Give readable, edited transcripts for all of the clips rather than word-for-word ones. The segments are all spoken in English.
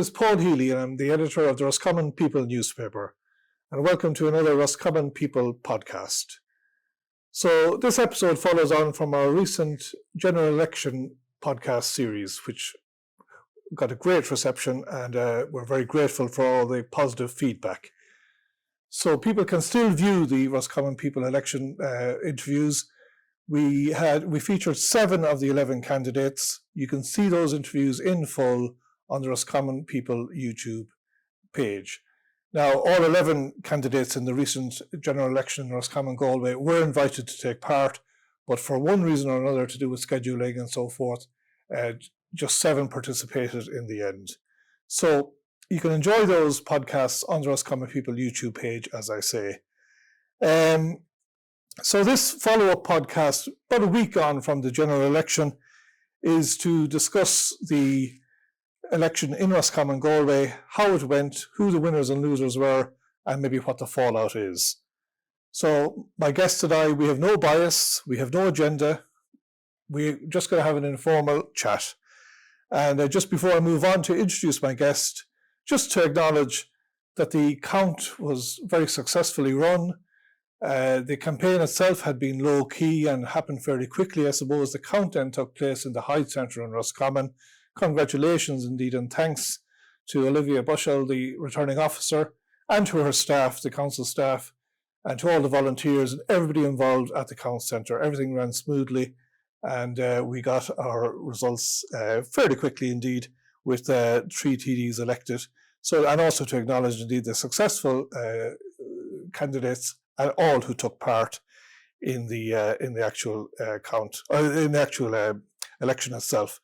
is Paul Healy and I'm the editor of the Roscommon People newspaper. And welcome to another Roscommon People podcast. So this episode follows on from our recent general election podcast series, which got a great reception and we're very grateful for all the positive feedback. So people can still view the Roscommon People election interviews. We featured 7 of the 11 candidates. You can see those interviews in full on the Roscommon People YouTube page. Now, all 11 candidates in the recent general election in Roscommon-Galway were invited to take part, but for one reason or another, to do with scheduling and so forth, just 7 participated in the end. So you can enjoy those podcasts on the Roscommon People YouTube page, as I say. So this follow-up podcast, about a week on from the general election, is to discuss the election in Roscommon-Galway, how it went, who the winners and losers were, and maybe what the fallout is. So my guest and I, we have no bias, we have no agenda. We're just going to have an informal chat. And just before I move on to introduce my guest, just to acknowledge that the count was very successfully run. The campaign itself had been low-key and happened fairly quickly, I suppose. The count then took place in the Hyde Centre in Roscommon. Congratulations indeed, and thanks to Olivia Bushell, the returning officer, and to her staff, the council staff, and to all the volunteers and everybody involved at the count centre. Everything ran smoothly, and we got our results fairly quickly indeed, with 3 TDs elected. So, and also to acknowledge indeed the successful candidates and all who took part in the actual election itself.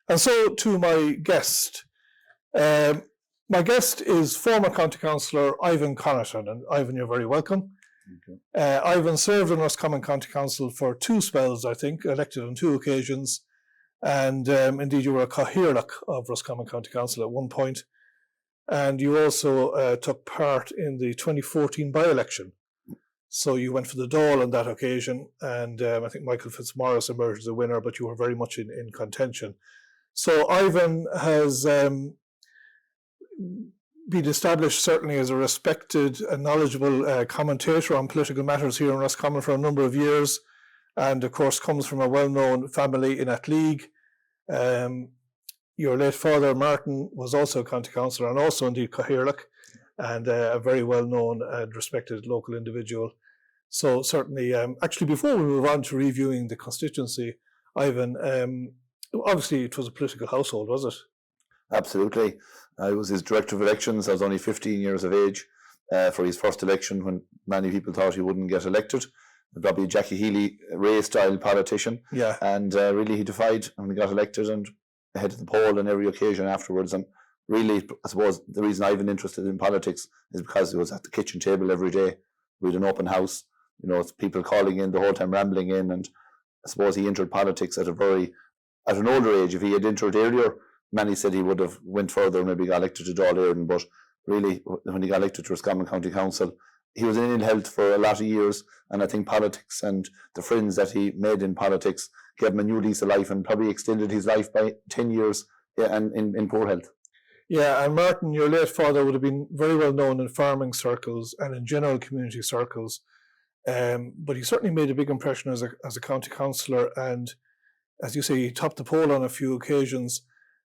And so to my guest. My guest is former County Councillor Ivan Connaughton. And Ivan, you're very welcome. Ivan served in Roscommon County Council for 2 spells, I think, elected on 2 occasions. And indeed, you were a Cathaoirleach of Roscommon County Council at one point. And you also took part in the 2014 by-election. So you went for the Dáil on that occasion. And I think Michael Fitzmaurice emerged as a winner, but you were very much in contention. So Ivan has been established certainly as a respected and knowledgeable commentator on political matters here in Roscommon for a number of years, and of course comes from a well-known family in Athleague. Your late father, Martin, was also a county councillor and also indeed Cathaoirleach, and a very well-known and respected local individual. So certainly, actually before we move on to reviewing the constituency, Ivan, obviously it was a political household, was it? Absolutely. I was his director of elections. I was only 15 years of age for his first election, when many people thought he wouldn't get elected. Probably Jackie Healy, Ray-style politician. Yeah. And really he defied and he got elected and ahead of the poll on every occasion afterwards. And really, I suppose the reason I've been interested in politics is because he was at the kitchen table every day. We had an open house. You know, it's people calling in the whole time, rambling in. And I suppose he entered politics at an older age. If he had entered earlier, many said he would have went further and maybe got elected to Dáil, but really, when he got elected to Roscommon County Council, he was in ill health for a lot of years, and I think politics and the friends that he made in politics gave him a new lease of life and probably extended his life by 10 years and in poor health. Yeah, and Martin, your late father, would have been very well known in farming circles and in general community circles, but he certainly made a big impression as a county councillor, and as you say, he topped the poll on a few occasions.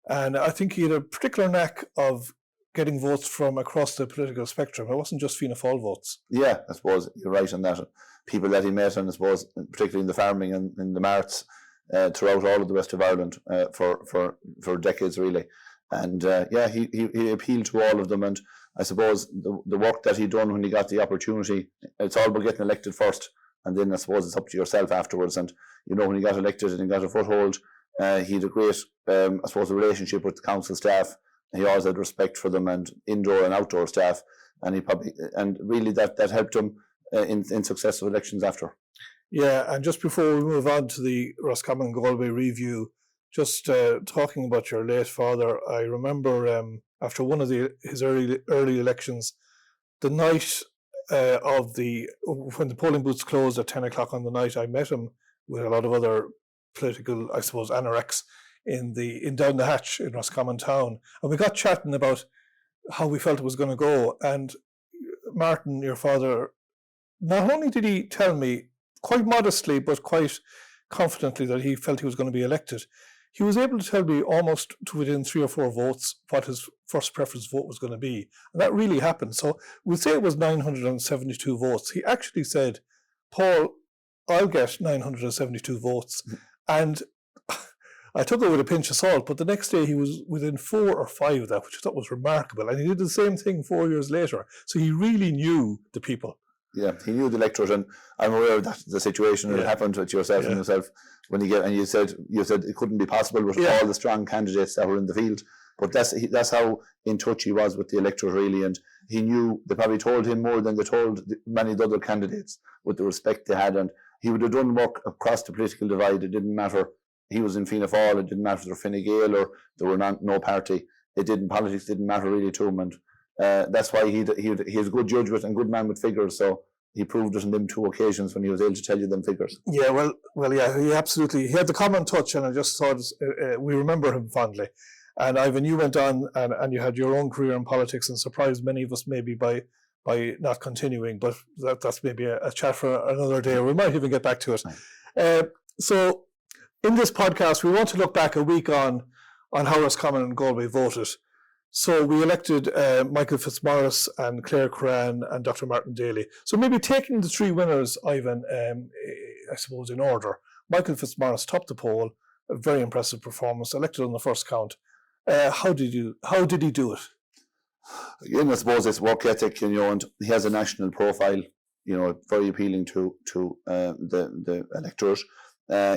And I think he had a particular knack of getting votes from across the political spectrum. It wasn't just Fianna Fáil votes. Yeah, I suppose you're right on that. People that he met, and I suppose particularly in the farming and in the marts throughout all of the west of Ireland for decades really. And he appealed to all of them. And I suppose the work that he done when he got the opportunity, it's all about getting elected first. And then I suppose it's up to yourself afterwards. And, you know, when he got elected and he got a foothold, he had a great, a relationship with the council staff. He always had respect for them, and indoor and outdoor staff. And really that helped him in successful elections after. Yeah, and just before we move on to the Roscommon-Galway review, just talking about your late father, I remember after one of his early elections, the night when the polling booths closed at 10 o'clock on the night, I met him with a lot of other political, I suppose, anorex in down the hatch in Roscommon town, and we got chatting about how we felt it was going to go. And Martin, your father, not only did he tell me quite modestly but quite confidently that he felt he was going to be elected, he was able to tell me almost to within 3 or 4 votes what his first preference vote was going to be. And that really happened. So we'll say it was 972 votes. He actually said, Paul, I'll get 972 votes. And I took it with a pinch of salt, but the next day he was within 4 or 5 of that, which I thought was remarkable. And he did the same thing 4 years later. So he really knew the people. Yeah, he knew the electorate, and I'm aware of that, the situation that happened with yourself and yourself when you said it couldn't be possible with all the strong candidates that were in the field. But that's how in touch he was with the electorate, really, and he knew they probably told him more than they told many of the other candidates with the respect they had, and he would have done work across the political divide. It didn't matter. He was in Fianna Fáil. It didn't matter if they were Fine Gael or there were no party. Politics didn't matter really to him, and that's why he has good judgment and good man with figures. So he proved it on them 2 occasions when he was able to tell you them figures. Yeah, well, yeah, he had the common touch, and I just thought we remember him fondly. And Ivan, you went on and you had your own career in politics and surprised many of us maybe by not continuing, but that's maybe a chat for another day, or we might even get back to it. Right. So in this podcast, we want to look back a week on how Roscommon and Galway voted. So we elected Michael Fitzmaurice and Claire Kerrane and Dr. Martin Daly. So maybe taking the 3 winners, Ivan, I suppose in order. Michael Fitzmaurice topped the poll, a very impressive performance, elected on the first count. How did he do it? Again, I suppose it's work ethic, and he has a national profile, very appealing to the electorate.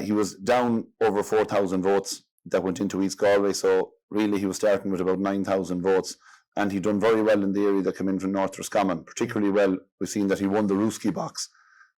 He was down over 4,000 votes that went into East Galway, so really he was starting with about 9,000 votes, and he'd done very well in the area that came in from North Roscommon, particularly well. We've seen that he won the Rooski box,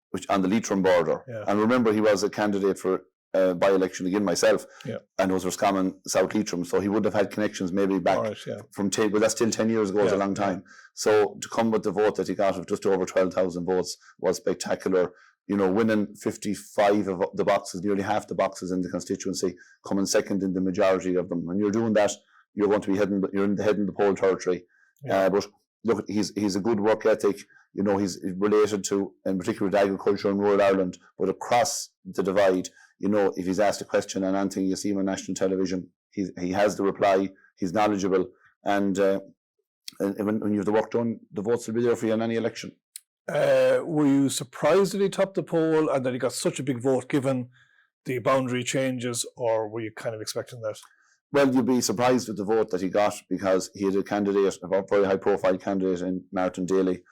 which on the Leitrim border. Yeah. And remember, he was a candidate for by-election again myself, and it was Roscommon, South Leitrim, so he would have had connections maybe back from but that's still 10 years ago, is a long time. So to come with the vote that he got of just over 12,000 votes was spectacular. Winning 55 of the boxes, nearly half the boxes in the constituency, coming second in the majority of them. When you're doing that, you're going to be you're in the poll territory. Yeah. But look, he's a good work ethic. He's related to, in particular, agriculture in rural Ireland, but across the divide. If he's asked a question on anything, you see him on national television, he has the reply, he's knowledgeable, and when you have the work done, the votes will be there for you in any election. Were you surprised that he topped the poll and that he got such a big vote given the boundary changes, or were you kind of expecting that? Well, you'd be surprised with the vote that he got, because he had a candidate, a very high-profile candidate in Martin Daly,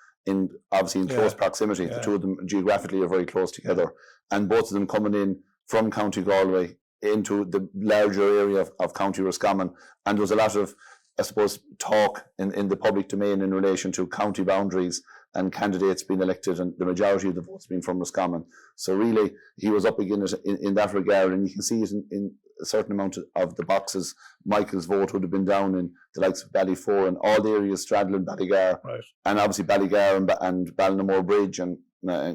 obviously in close proximity. The 2 of them geographically are very close together, and both of them coming in from County Galway into the larger area of County Roscommon. And there was a lot of, I suppose, talk in the public domain in relation to county boundaries and candidates being elected, and the majority of the votes being from Roscommon. So really, he was up against it in that regard, and you can see it in a certain amount of the boxes. Michael's vote would have been down in the likes of Ballyfour and all the areas straddling Ballygar, and obviously Ballygar and Ballinamore Bridge and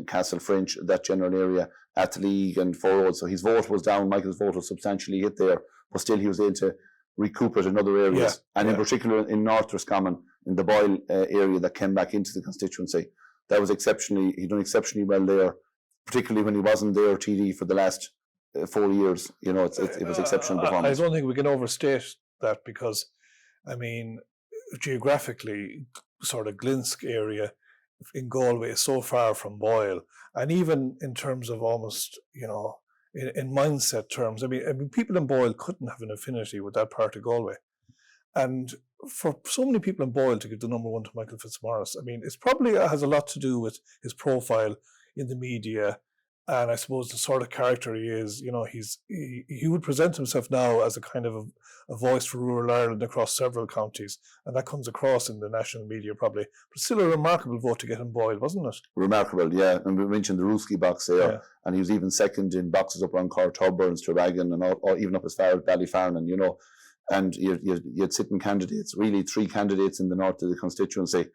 Castle French, that general area, Athleague and Four Roads. So his vote was down. Michael's vote was substantially hit there, but still he was able to recoup it in other areas, in particular in North Roscommon, in the Boyle area that came back into the constituency. That was he done exceptionally well there, particularly when he wasn't there TD for the last 4 years. It was exceptional performance. I don't think we can overstate that, because, geographically, sort of Glinsk area in Galway is so far from Boyle, and even in terms of almost, in mindset terms, I mean, people in Boyle couldn't have an affinity with that part of Galway. And for so many people in Boyle to give the number 1 to Michael Fitzmaurice, it probably has a lot to do with his profile in the media, and I suppose the sort of character he is. He would present himself now as a kind of a voice for rural Ireland across several counties, and that comes across in the national media probably. But still a remarkable vote to get in Boyle, wasn't it? Remarkable, yeah. And we mentioned the Rooski box there, and he was even second in boxes up around Cortobber and Strabhagen, and all, even up as far as Ballyfarnan, and you'd sitting candidates, really 3 candidates in the north of the constituency,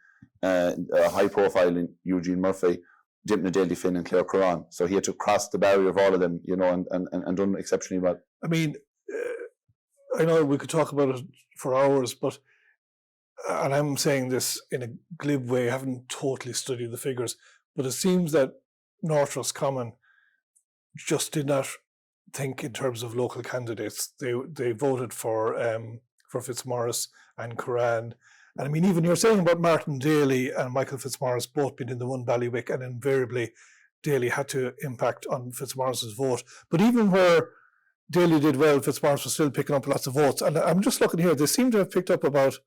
a high profile in Eugene Murphy, Dymphna, Daly-Finn and Claire Kerrane. So he had to cross the barrier of all of them, and done exceptionally well. I know we could talk about it for hours, but, and I'm saying this in a glib way, I haven't totally studied the figures, but it seems that North Roscommon just did not think in terms of local candidates. They voted for Fitzmaurice and Kerrane. And I mean, even you're saying about Martin Daly and Michael Fitzmaurice both being in the one Ballywick, and invariably Daly had to impact on Fitzmaurice's vote. But even where Daly did well, Fitzmaurice was still picking up lots of votes. And I'm just looking here, they seem to have picked up about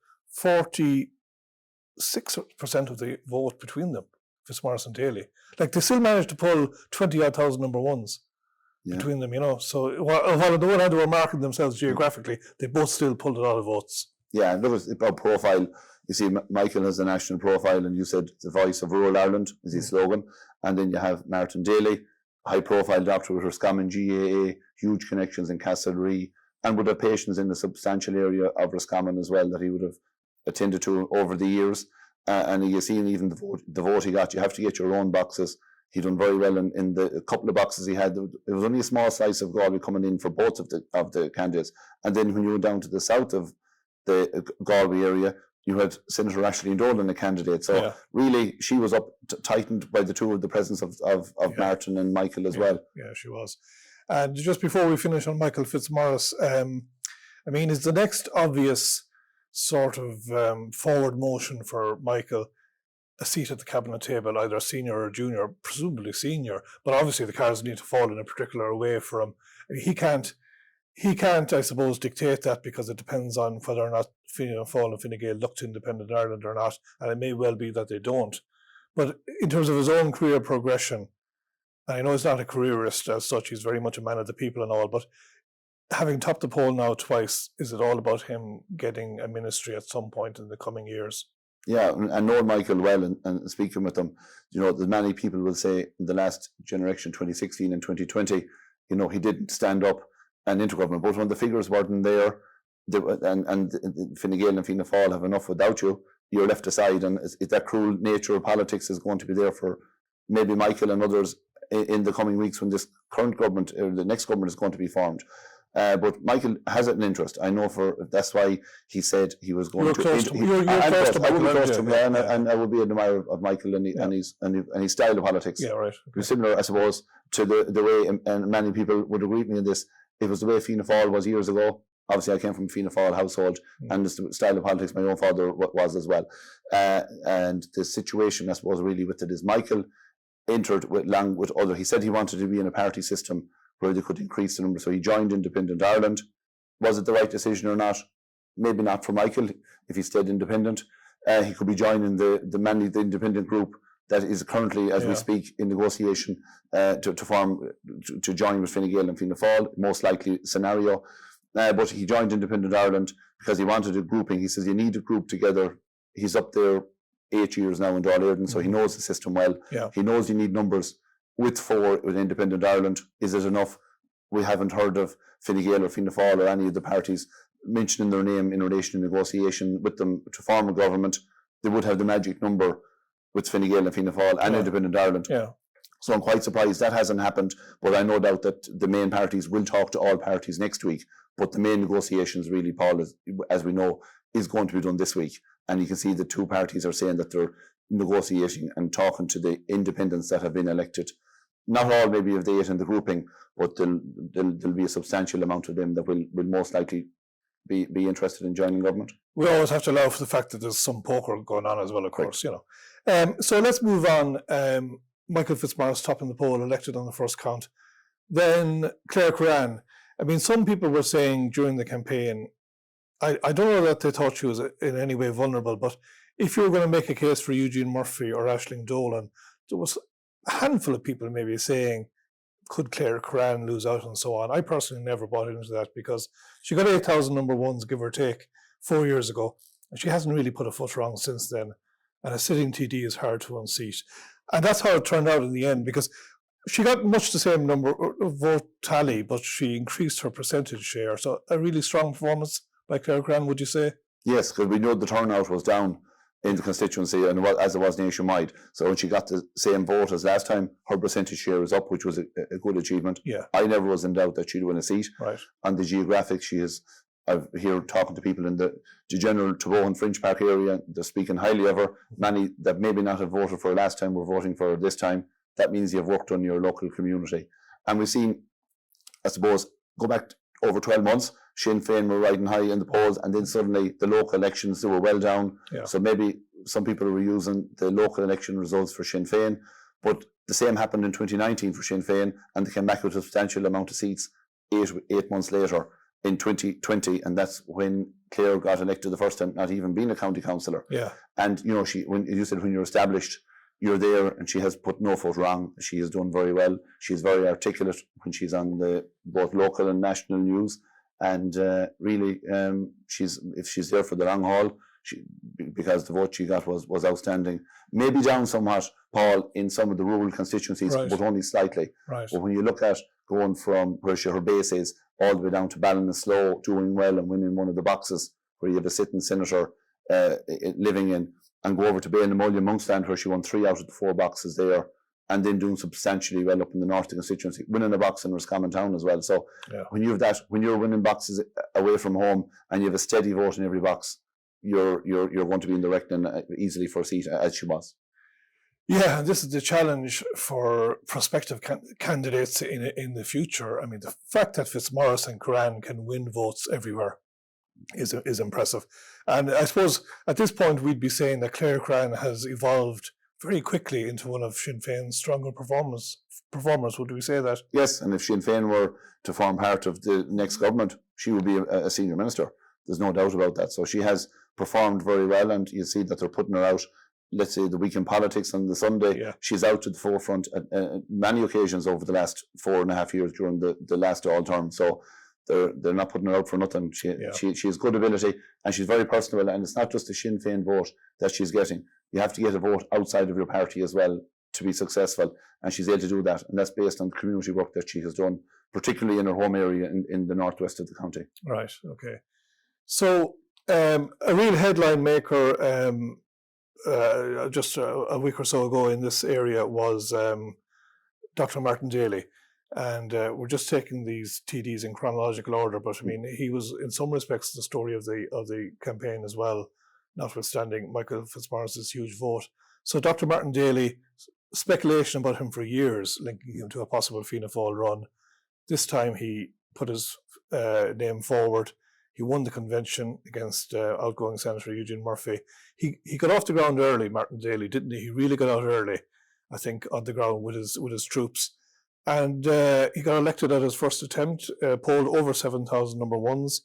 46% of the vote between them, Fitzmaurice and Daly. Like, they still managed to pull 20-odd thousand number ones between them, you know. So while on the one hand they were marking themselves geographically, they both still pulled a lot of votes. Yeah, and look at about profile. You see, Michael has a national profile, and you said the voice of rural Ireland is his slogan. And then you have Martin Daly, high-profile doctor with Roscommon GAA, huge connections in Castlereagh, and would have patients in the substantial area of Roscommon as well that he would have attended to over the years. And you see, even the vote he got, you have to get your own boxes. He done very well in the couple of boxes he had. It was only a small slice of Galway coming in for both of the candidates. And then when you went down to the south of the Galway area, you had Senator Ashley Dolan, a candidate. So really, she was up tightened by the two of the presence of Martin and Michael as well. Yeah, she was. And just before we finish on Michael Fitzmaurice, I mean, is the next obvious sort of forward motion for Michael a seat at the cabinet table, either senior or junior, presumably senior, but obviously the cards need to fall in a particular way for him. He can't, I suppose, dictate that, because it depends on whether or not Fáil and Fine Gael look to independent Ireland or not, and it may well be that they don't. But in terms of his own career progression, and I know he's not a careerist as such, he's very much a man of the people and all, but having topped the poll now twice, is it all about him getting a ministry at some point in the coming years? Yeah, and knowing Michael well and speaking with him, you know, many people will say in the last generation, 2016 and 2020, you know, he didn't stand up and into government. But when the figures weren't there, and Fine Gael and Fianna Fáil have enough without you, you're left aside. And that cruel nature of politics is going to be there for maybe Michael and others in the coming weeks when this current government, or the next government, is going to be formed. But Michael has an interest. I know that's why he said he was going to. I would be close to him, and I would be an admirer of Michael and his style of politics. Yeah, right. Okay. Similar, I suppose, to the way, and many people would agree with me in this. It was the way Fianna Fáil was years ago. Obviously, I came from a Fianna Fáil household, and the style of politics my own father was as well. And the situation, I suppose, really with it is Michael entered along with other. He said he wanted to be in a party system where they could increase the number. So he joined Independent Ireland. Was it the right decision or not? Maybe not for Michael. If he stayed independent, he could be joining the independent group that is currently, as we speak, in negotiation to join with Fine Gael and Fianna Fáil, most likely scenario. But he joined Independent Ireland because he wanted a grouping. He says you need a group together. He's up there 8 years now in Dáil-Éireann, so he knows the system well. Yeah. He knows you need numbers. With 4 with Independent Ireland, is it enough? We haven't heard of Fine Gael or Fianna Fáil or any of the parties mentioning their name in relation to negotiation with them to form a government. They would have the magic number with Fine Gael and Fianna Fáil and Independent Ireland. Yeah. So I'm quite surprised that hasn't happened, but I no doubt that the main parties will talk to all parties next week. But the main negotiations really, Paul, as we know, is going to be done this week. And you can see the two parties are saying that they're negotiating and talking to the independents that have been elected. Not all maybe of the 8 in the grouping, but there'll be a substantial amount of them that will most likely be interested in joining government. We always have to allow for the fact that there's some poker going on as well, of course, you know. So let's move on. Michael Fitzmaurice topping the poll, elected on the first count. Then Claire Kerrane. I mean, some people were saying during the campaign, I don't know that they thought she was in any way vulnerable, but if you were going to make a case for Eugene Murphy or Aisling Dolan, there was a handful of people maybe saying, could Claire Kerrane lose out and so on. I personally never bought into that because she got 8,000 number ones, give or take, 4 years ago. And she hasn't really put a foot wrong since then. And a sitting TD is hard to unseat. And that's how it turned out in the end, because she got much the same number of vote tally, but she increased her percentage share. So a really strong performance by Claire Kerrane, would you say? Yes, because we know the turnout was down in the constituency and as it was nationwide. So when she got the same vote as last time, her percentage share was up, which was a good achievement. Yeah. I never was in doubt that she'd win a seat. Right. On the geographic, she has I've here talking to people in the general Tabo and Fringe Park area. They're speaking highly of her. Many that maybe not have voted for her last time were voting for her this time. That means you've worked on your local community. And we've seen, I suppose, go back over 12 months, Sinn Féin were riding high in the polls, and then suddenly the local elections, they were well down. Yeah. So maybe some people were using the local election results for Sinn Féin, but the same happened in 2019 for Sinn Féin, and they came back with a substantial amount of seats 8 months later in 2020, and that's when Clare got elected the first time, not even being a county councillor. Yeah. And when you said when you're established, you're there, and she has put no foot wrong. She has done very well. She's very articulate when she's on the both local and national news, and really, if she's there for the long haul, because the vote she got was outstanding. Maybe down somewhat, Paul, in some of the rural constituencies, Right. but only slightly. Right. But when you look at going from where her base is all the way down to Ballinasloe, doing well and winning one of the boxes where you have a sitting senator living in, and go over to Bainamullion Monkstand where she won 3 out of the 4 boxes there, and then doing substantially well up in the north of the constituency, winning a box in Roscommon Town as well. So Yeah. when you have that, when you're winning boxes away from home and you have a steady vote in every box, you're going to be in the reckoning easily for a seat, as she was. Yeah, and this is the challenge for prospective candidates in the future. I mean, the fact that Fitzmaurice and Kerrane can win votes everywhere is impressive. And I suppose at this point we'd be saying that Clare Kerrane has evolved very quickly into one of Sinn Féin's stronger performers. Would we say that? Yes, and if Sinn Féin were to form part of the next government, she would be a senior minister. There's no doubt about that. So she has performed very well, and you see that they're putting her out, let's say, the week in politics on the Sunday. Yeah. She's out to the forefront at many occasions over the last 4.5 years during the last all term. So they're not putting her out for nothing. She has good ability, and she's very personable, and it's not just a Sinn Féin vote that she's getting. You have to get a vote outside of your party as well to be successful, and she's able to do that, and that's based on the community work that she has done, particularly in her home area in the northwest of the county. Right, okay. So a real headline maker just a week or so ago in this area was Dr. Martin Daly. And we're just taking these TDs in chronological order, but I mean, he was in some respects the story of the campaign as well, notwithstanding Michael Fitzmaurice's huge vote. So Dr. Martin Daly, speculation about him for years, linking him to a possible Fianna Fáil run. This time he put his name forward. He won the convention against outgoing Senator Eugene Murphy. He got off the ground early, Martin Daly, didn't he? He really got out early, I think, on the ground with his troops. And he got elected at his first attempt, polled over 7,000 number ones,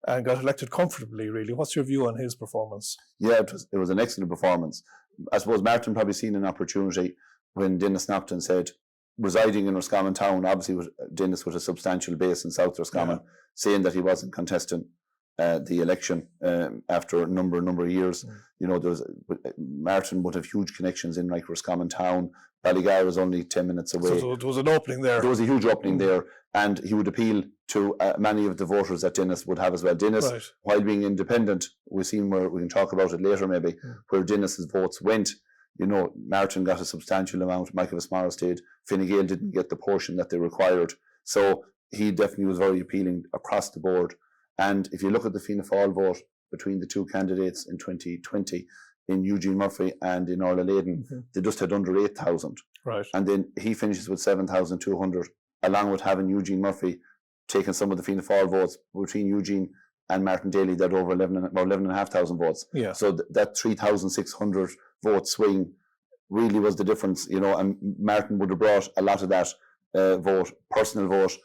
and got elected comfortably, really. What's your view on his performance? Yeah, it was an excellent performance. I suppose Martin probably seen an opportunity when Dennis Naughton said, residing in Roscommon Town, obviously with Dennis with a substantial base in South Roscommon, saying that he wasn't contesting the election after a number of years. You know, Martin would have huge connections in like Roscommon Town. Ballygar was only 10 minutes away. So there was an opening there. There was a huge opening there, and he would appeal to many of the voters that Dennis would have as well. Dennis, Right. while being independent, we've seen where we can talk about it later maybe, where Dennis's votes went. You know, Martin got a substantial amount, Michael Fitzmaurice did, Fine Gael didn't get the portion that they required. So he definitely was very appealing across the board. And if you look at the Fianna Fáil vote between the two candidates in 2020, in Eugene Murphy and in Orla Leyden, they just had under 8,000. Right. And then he finishes with 7,200, along with having Eugene Murphy taking some of the Fianna Fáil votes between Eugene and Martin Daly, that over 11,500 votes. Yeah. So that 3,600 vote swing really was the difference, you know, and Martin would have brought a lot of that vote, personal vote,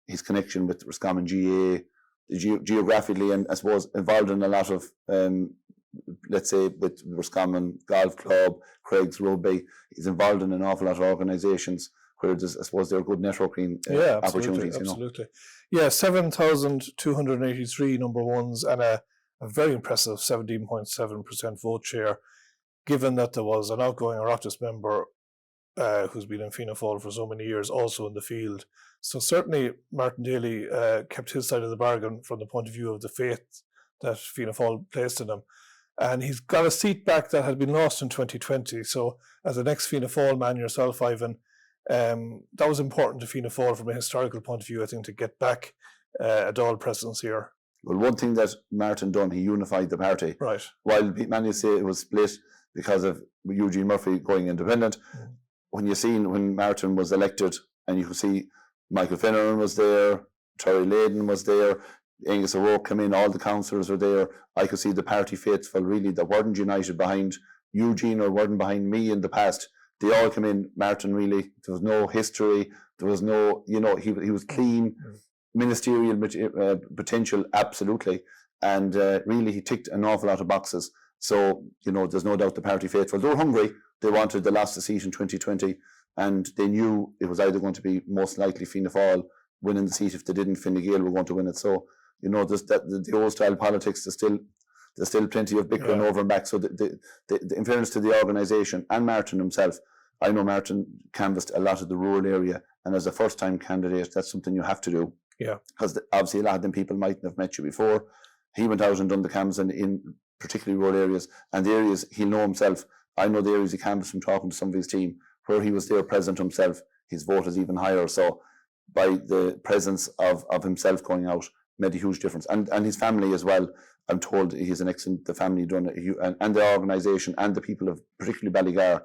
his connection with Roscommon GA, geographically, and I suppose involved in a lot of, let's say, with Roscommon Golf Club, Craig's Rugby. He's involved in an awful lot of organisations where there's, I suppose, there are good networking opportunities. Absolutely. Yeah, 7,283 number ones and a very impressive 17.7% vote share, given that there was an outgoing Oireachtas member who's been in Fianna Fáil for so many years, also in the field. So certainly Martin Daly kept his side of the bargain from the point of view of the faith that Fianna Fáil placed in him. And he's got a seat back that had been lost in 2020. So as an ex-Fianna Fáil man yourself, Ivan, that was important to Fianna Fáil from a historical point of view, I think, to get back a Dáil presence here. Well, one thing that Martin done, he unified the party. Right. While many say it was split because of Eugene Murphy going independent, when Martin was elected, and you could see Michael Finneran was there, Terry Layden was there, Angus O'Rourke came in, all the councillors were there. I could see the party faithful really that weren't united behind Eugene or weren't behind me in the past. They all came in. Martin really, there was no history, there was no, he was clean, ministerial potential, absolutely. And really he ticked an awful lot of boxes. So, there's no doubt the party faithful. They were hungry. They wanted the last seat in 2020, and they knew it was either going to be most likely Fianna Fáil winning the seat. If they didn't, Fine Gael were going to win it. So, the old style politics, there's still plenty of bickering over and back. So, in fairness to the organisation and Martin himself, I know Martin canvassed a lot of the rural area, and as a first-time candidate, that's something you have to do. Yeah. Because obviously a lot of them people mightn't have met you before. He went out and done the canvassing in particularly rural areas, and the areas he'll know himself. I know the areas he canvassed from talking to some of his team, where he was there present himself, his vote is even higher. So by the presence of himself going out made a huge difference. And his family as well. I'm told he's an excellent, the family done it, and the organisation and the people of particularly Ballygar,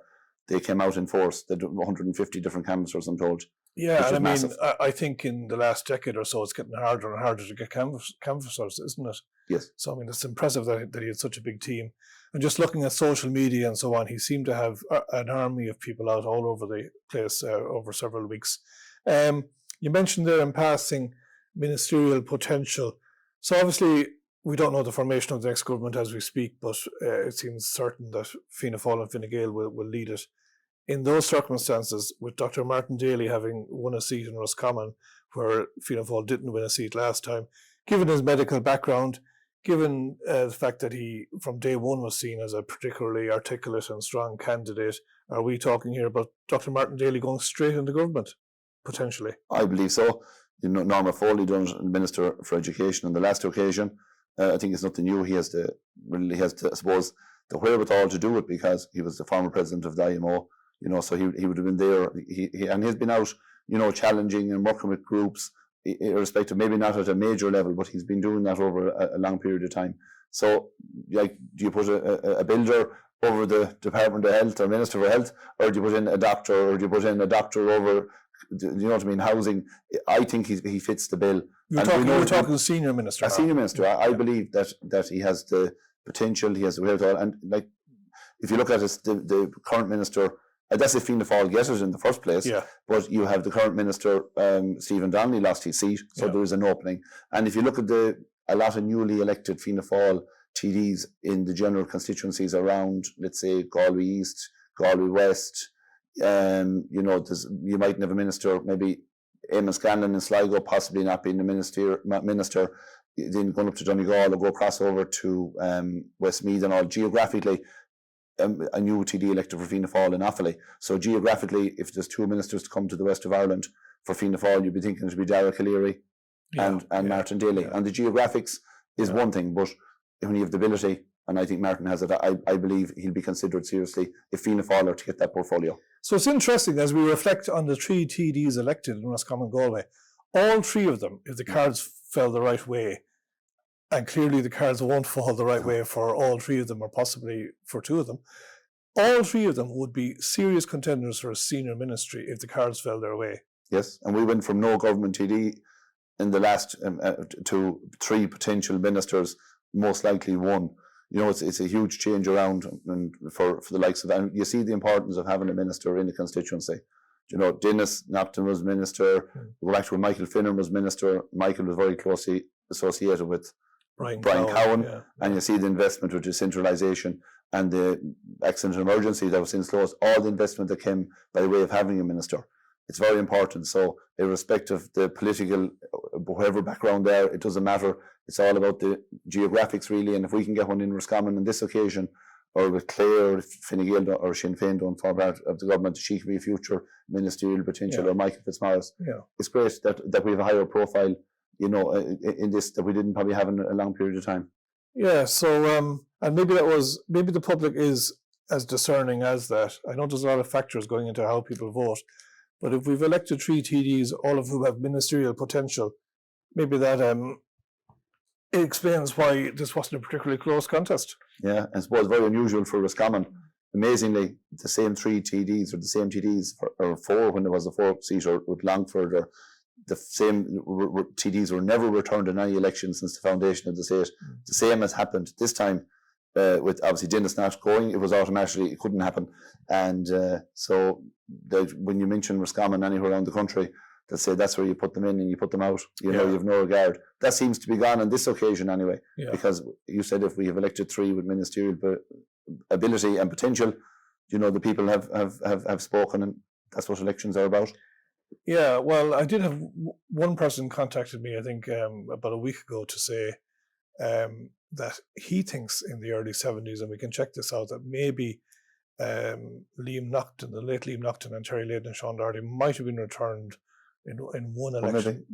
they came out in force. They did 150 different canvassers, I'm told. Yeah, and I massive. mean, I think in the last decade or so, it's getting harder and harder to get canvassers, isn't it? Yes. So, I mean, it's impressive that he had such a big team. And just looking at social media and so on, he seemed to have an army of people out all over the place over several weeks. You mentioned there in passing ministerial potential. So obviously, we don't know the formation of the next government as we speak, but it seems certain that Fianna Fáil and Fine Gael will lead it. In those circumstances, with Dr. Martin Daly having won a seat in Roscommon, where Fianna Fáil didn't win a seat last time, given his medical background, given the fact that he, from day one, was seen as a particularly articulate and strong candidate, are we talking here about Dr. Martin Daly going straight into government, potentially? I believe so. Norma Foley done Minister for Education on the last occasion. I think it's nothing new. He has to, I suppose, the wherewithal to do it because he was the former president of the IMO. So he would have been there. And he's been out, challenging and working with groups, irrespective, maybe not at a major level, but he's been doing that over a long period of time. So, do you put a builder over the Department of Health or Minister for Health, or do you put in a doctor, or do you put in a doctor over, housing? I think he fits the bill. You're talking senior minister. A senior minister. I believe that he has the potential, he has the wherewithal, and if you look at the current minister. That's if Fianna Fáil get it in the first place. Yeah. But you have the current minister, Stephen Donnelly, lost his seat, so there is an opening. And if you look at a lot of newly elected Fianna Fáil TDs in the general constituencies around, let's say, Galway East, Galway West, you might have a minister, maybe Eamon Scanlon in Sligo, possibly not being the minister, then going up to Donegal or go across over to Westmeath and all. Geographically, a new TD elected for Fianna Fáil in Offaly. So geographically, if there's two ministers to come to the west of Ireland for Fianna Fáil, you'd be thinking it would be Derek O'Leary and Martin Daly. Yeah. And the geographics is one thing, but when you have the ability, and I think Martin has it, I believe he'll be considered seriously if Fianna Fáil are to get that portfolio. So it's interesting, as we reflect on the three TDs elected in Roscommon-Galway, all three of them, if the cards fell the right way, and clearly the cards won't fall the right way for all three of them, or possibly for two of them, all three of them would be serious contenders for a senior ministry if the cards fell their way. Yes, and we went from no government TD in the last to three potential ministers, most likely one. It's a huge change around, and for the likes of that. And you see the importance of having a minister in the constituency. Dennis Napton was minister. Go back to when Michael Finneran was minister. Michael was very closely associated with Brian Cowan, and you see the investment with decentralisation and the accident and emergency that was in Slows, all the investment that came by way of having a minister. It's very important. So irrespective of the political, whatever background there, it doesn't matter. It's all about the geographics really, and if we can get one in Roscommon on this occasion, or with Clare, or Fine Gael or Sinn Féin don't form part of the government, she could be a future ministerial potential, or Michael Fitzmaurice. Yeah. It's great that we have a higher profile, in this that we didn't probably have in a long period of time. Yeah, so, and maybe the public is as discerning as that. I know there's a lot of factors going into how people vote, but if we've elected three TDs, all of whom have ministerial potential, maybe that it explains why this wasn't a particularly close contest. Yeah, I suppose very unusual for Roscommon. Amazingly, the same 3 TDs or the same TDs or 4 when there was a 4-seater with Longford, or the same TDs were never returned in any election since the foundation of the state. The same has happened this time with obviously Dennis not going. It was automatically, it couldn't happen. And so when you mention Roscommon anywhere around the country, they'll say that's where you put them in and you put them out. You know, you have no regard. That seems to be gone on this occasion anyway, because you said if we have elected 3 with ministerial ability and potential, you know, the people have spoken, and that's what elections are about. Yeah, well, I did have one person contacted me, I think, about a week ago to say that he thinks in the early 70s, and we can check this out, that maybe Liam Naughton, the late Liam Naughton, and Terry Lade and Sean Doherty might have been returned in one election.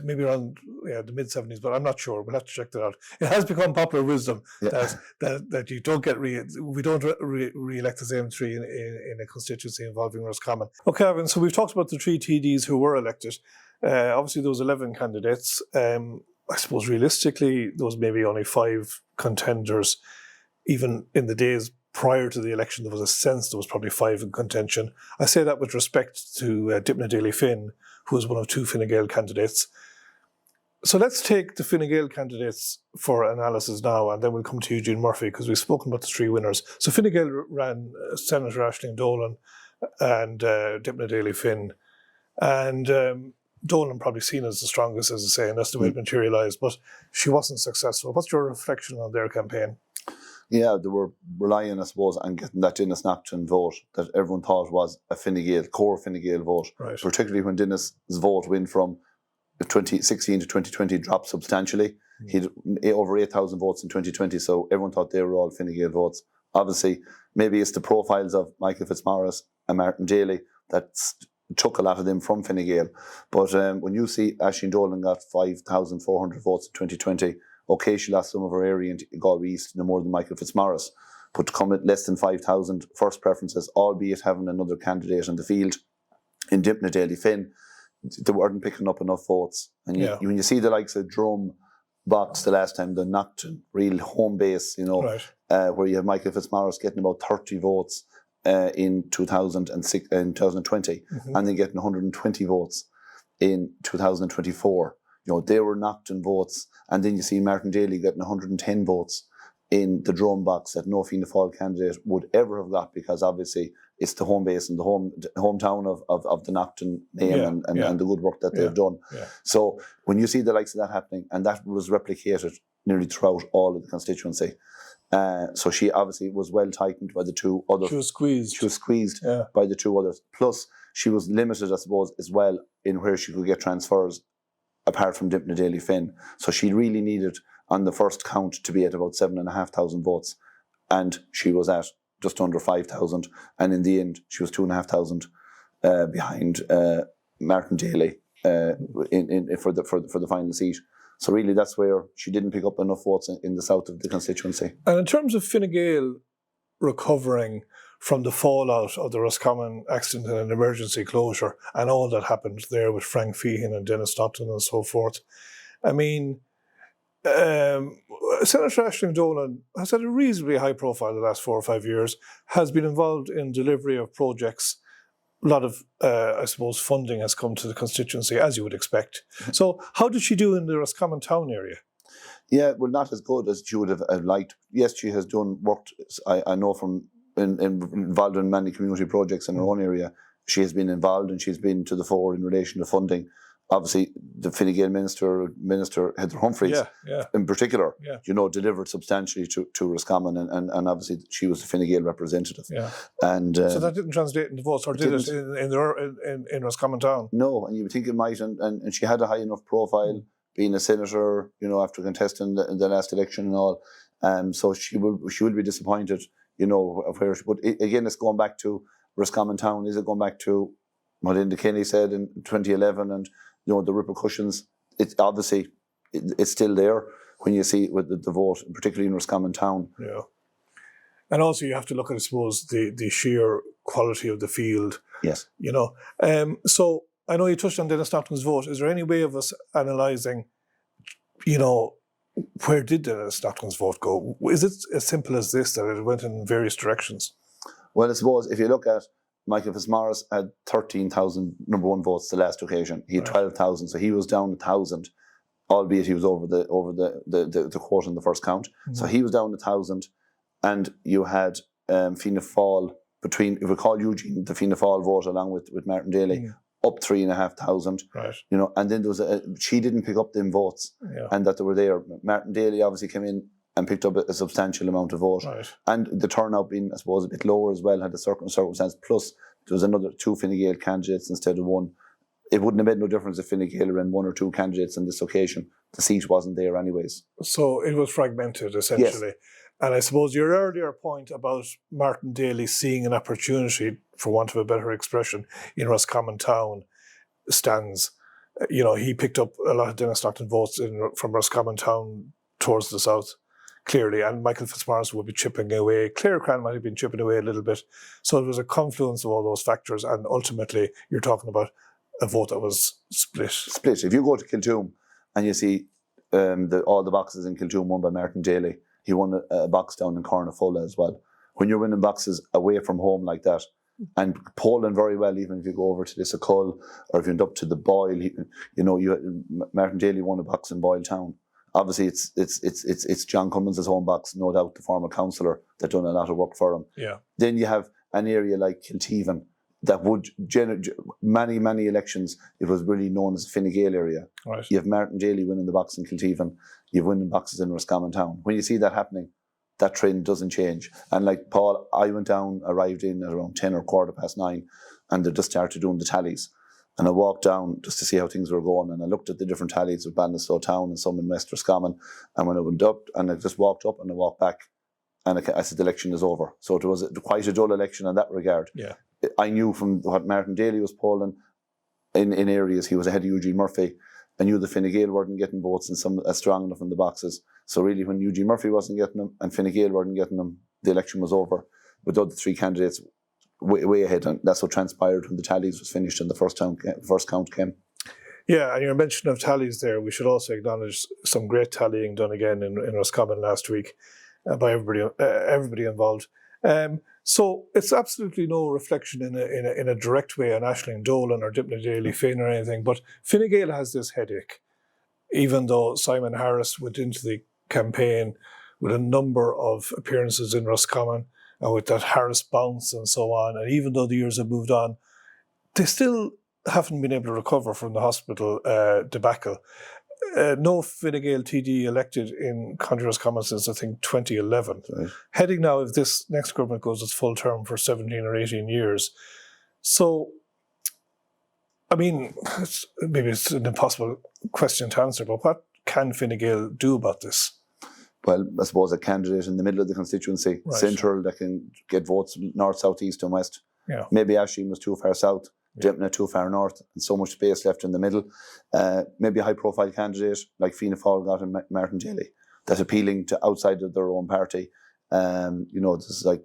Maybe around the mid-70s, but I'm not sure. We'll have to check that out. It has become popular wisdom that you don't get we don't re-elect the same 3 in a constituency involving Roscommon. Okay, Ivan, so we've talked about the 3 TDs who were elected. Obviously, there was 11 candidates. I suppose realistically, there was maybe only 5 contenders. Even in the days prior to the election, there was a sense there was probably 5 in contention. I say that with respect to Dymphna Daly-Finn, who was one of 2 Fine Gael candidates. So let's take the Fine Gael candidates for analysis now, and then we'll come to Eugene Murphy, because we've spoken about the 3 winners. So Fine Gael ran Senator Aisling Dolan and Dymphna Daly-Finn. And Dolan probably seen as the strongest, as I say, and that's the way it materialised, but she wasn't successful. What's your reflection on their campaign? Yeah, they were relying, I suppose, on getting that Dennis Naughton vote that everyone thought was a Fine Gael, core Fine Gael vote. Right. Particularly when Dennis's vote went from 2016 to 2020 dropped substantially. He had over 8,000 votes in 2020, so everyone thought they were all Fine Gael votes. Obviously, maybe it's the profiles of Michael Fitzmaurice and Martin Daly that took a lot of them from Fine Gael. But when you see Aisling Dolan got 5,400 votes in 2020, okay, she lost some of her area in Galway East, no more than Michael Fitzmaurice, but to come at less than 5,000 first preferences, albeit having another candidate in the field in Dymphna Daly-Finn, they weren't picking up enough votes. And when you see the likes of Drum Box the last time, the Naughton, real home base, you know, where you have Michael Fitzmaurice getting about 30 votes in 2020, and then getting 120 votes in 2024. You know, they were Naughton votes, and then you see Martin Daly getting 110 votes in the Drum Box that no Fianna Fáil candidate would ever have got, because obviously it's the home base and the hometown of the Naughton name and the good work that they've done. So when you see the likes of that happening, and that was replicated nearly throughout all of the constituency, so she obviously was well tightened by the 2 others. She was squeezed by the 2 others. Plus, she was limited, I suppose, as well in where she could get transfers apart from Dymphna Daly-Finn. So she really needed, on the first count, to be at about 7,500 votes. And she was at just under 5,000. And in the end, she was 2,500 behind Martin Daly for the final seat. So really, that's where she didn't pick up enough votes in the south of the constituency. And in terms of Fine Gael recovering from the fallout of the Roscommon accident and an emergency closure and all that happened there with Frank Feehan and Dennis Naughton and so forth, I mean, Senator Aisling Dolan has had a reasonably high profile the last 4 or 5 years, has been involved in delivery of projects. A lot of, I suppose, funding has come to the constituency, as you would expect. So how did she do in the Roscommon town area? Yeah, well, not as good as she would have liked. Yes, she has worked, I know from involved in many community projects in her own area. She has been involved, and she's been to the fore in relation to funding. Obviously, the Fine Gael Minister Heather Humphreys, in particular, you know, delivered substantially to Roscommon, and obviously she was the Fine Gael representative. And so that didn't translate into votes, or did it in Roscommon town? No, and you would think it might, and she had a high enough profile, being a senator, you know, after contesting the last election and all. So she will be disappointed, you know, of where. But again, it's going back to Roscommon town. Is it going back to what Enda Kenny said in 2011, and you know the repercussions? It's obviously it's still there when you see with the vote, particularly in Roscommon town. Yeah, and also you have to look at, I suppose, the sheer quality of the field. Yes, you know. So I know you touched on Dennis Naughton's vote. Is there any way of us analysing, you know, where did Stockton's vote go? Is it as simple as this, that it went in various directions? Well, I suppose if you look at Michael Fitzmaurice had 13,000 number one votes the last occasion. He had 12,000, so he was down 1,000, albeit he was over the quote in the first count. So he was down 1,000, and you had Fianna Fáil between, if we call Eugene the Fianna Fáil vote along with Martin Daly, up 3,500. Right. You know, and then there was she didn't pick up them votes, and that they were there. Martin Daly obviously came in and picked up a substantial amount of vote. Right. And the turnout being, I suppose, a bit lower as well, had a certain circumstance. Plus, there was another 2 Fine Gael candidates instead of 1. It wouldn't have made no difference if Fine Gael ran 1 or 2 candidates on this occasion. The seat wasn't there anyways. So it was fragmented, essentially. Yes. And I suppose your earlier point about Martin Daly seeing an opportunity, for want of a better expression, in Roscommon Town stands. You know, he picked up a lot of Dennis Stockton votes from Roscommon Town towards the south, clearly, and Michael Fitzmaurice would be chipping away. Kerrane might have been chipping away a little bit. So it was a confluence of all those factors, and ultimately you're talking about a vote that was split. Split. If you go to Kiltoom and you see all the boxes in Kiltoom won by Martin Daly, he won a box down in Carnafola as well. When you're winning boxes away from home like that, and polling very well, even if you go over to this Cull, or if you end up to the Boyle, Martin Daly won a box in Boyle Town. Obviously, it's John Cummins' home box, no doubt, the former councillor that done a lot of work for him. Yeah. Then you have an area like Kilteven that would many elections, it was really known as the Fine Gael area. Right. You have Martin Daly winning the box in Kilteven, you have winning boxes in Roscommon Town. When you see that happening, that trend doesn't change. And like Paul, I arrived in at around 10 or 9:15, and they just started doing the tallies. And I walked down just to see how things were going, and I looked at the different tallies of Ballinasloe Town and some in West Roscommon. And when I went up, and I just walked up and I walked back, and I said the election is over. So it was quite a dull election in that regard. Yeah. I knew from what Martin Daly was polling in areas, he was ahead of Eugene Murphy. I knew the Fine Gael weren't getting votes and some strong enough in the boxes. So really, when Eugene Murphy wasn't getting them and Fine Gael weren't getting them, the election was over. With the other 3 candidates way ahead, and that's what transpired when the tallies was finished and the first count came. Yeah, and your mention of tallies there, we should also acknowledge some great tallying done again in Roscommon last week by everybody involved. So it's absolutely no reflection in a direct way on Aisling Dolan or Dymphna Daly-Finn or anything, but Fine Gael has this headache, even though Simon Harris went into the campaign with a number of appearances in Roscommon and with that Harris bounce and so on, and even though the years have moved on, they still haven't been able to recover from the hospital debacle. No Fine Gael TD elected in County Roscommon since, I think, 2011. Right. Heading now, if this next government goes its full term for 17 or 18 years. So, I mean, maybe it's an impossible question to answer, but what can Fine Gael do about this? Well, I suppose a candidate in the middle of the constituency, right, central, that can get votes north, south, east and west. Yeah. Maybe Aisling was too far south. Dymphna too far north, and so much space left in the middle. Maybe a high-profile candidate like Fianna Fáil got in Martin Daly, that's appealing to outside of their own party. This is like